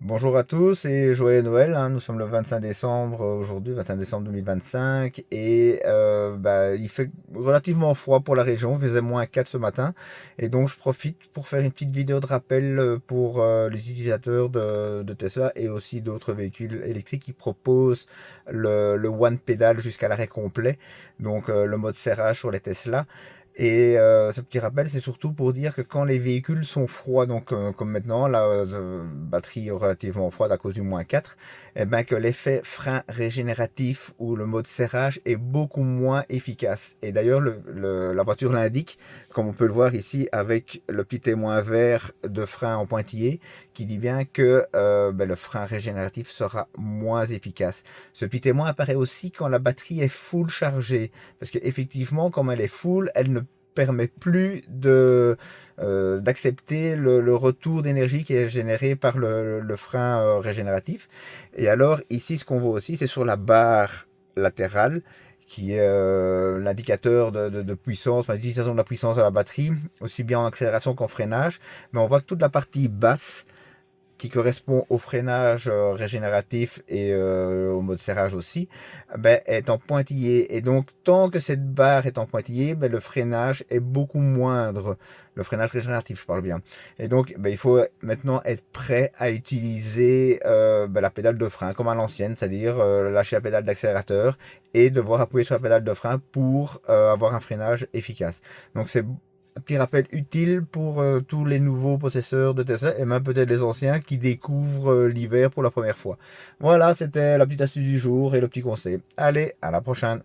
Bonjour à tous et joyeux Noël, hein. Nous sommes le 25 décembre aujourd'hui, 25 décembre 2025 et il fait relativement froid pour la région, il faisait -4 ce matin et donc je profite pour faire une petite vidéo de rappel pour les utilisateurs de Tesla et aussi d'autres véhicules électriques qui proposent le One Pedal jusqu'à l'arrêt complet, donc le mode serrage sur les Tesla. Et ce petit rappel, c'est surtout pour dire que quand les véhicules sont froids, donc comme maintenant, la batterie relativement froide à cause du -4, et ben que l'effet frein régénératif ou le mode serrage est beaucoup moins efficace. Et d'ailleurs, la voiture l'indique, comme on peut le voir ici avec le petit témoin vert de frein en pointillé, qui dit bien que le frein régénératif sera moins efficace. Ce petit témoin apparaît aussi quand la batterie est full chargée, parce qu'effectivement, comme elle est full, elle ne permet plus d'accepter le retour d'énergie qui est généré par le frein régénératif. Et alors ici, ce qu'on voit aussi, c'est sur la barre latérale, qui est l'indicateur de puissance, enfin, l'utilisation de la puissance de la batterie, aussi bien en accélération qu'en freinage. Mais on voit que toute la partie basse, qui correspond au freinage régénératif et au mode serrage aussi, ben, est en pointillé. Et donc, tant que cette barre est en pointillé, ben, le freinage est beaucoup moindre. Le freinage régénératif, je parle bien. Et donc, ben, il faut maintenant être prêt à utiliser la pédale de frein comme à l'ancienne, c'est-à-dire lâcher la pédale d'accélérateur et devoir appuyer sur la pédale de frein pour avoir un freinage efficace. Donc, c'est un petit rappel utile pour tous les nouveaux possesseurs de Tesla et même peut-être les anciens qui découvrent l'hiver pour la première fois. Voilà, c'était la petite astuce du jour et le petit conseil. Allez, à la prochaine.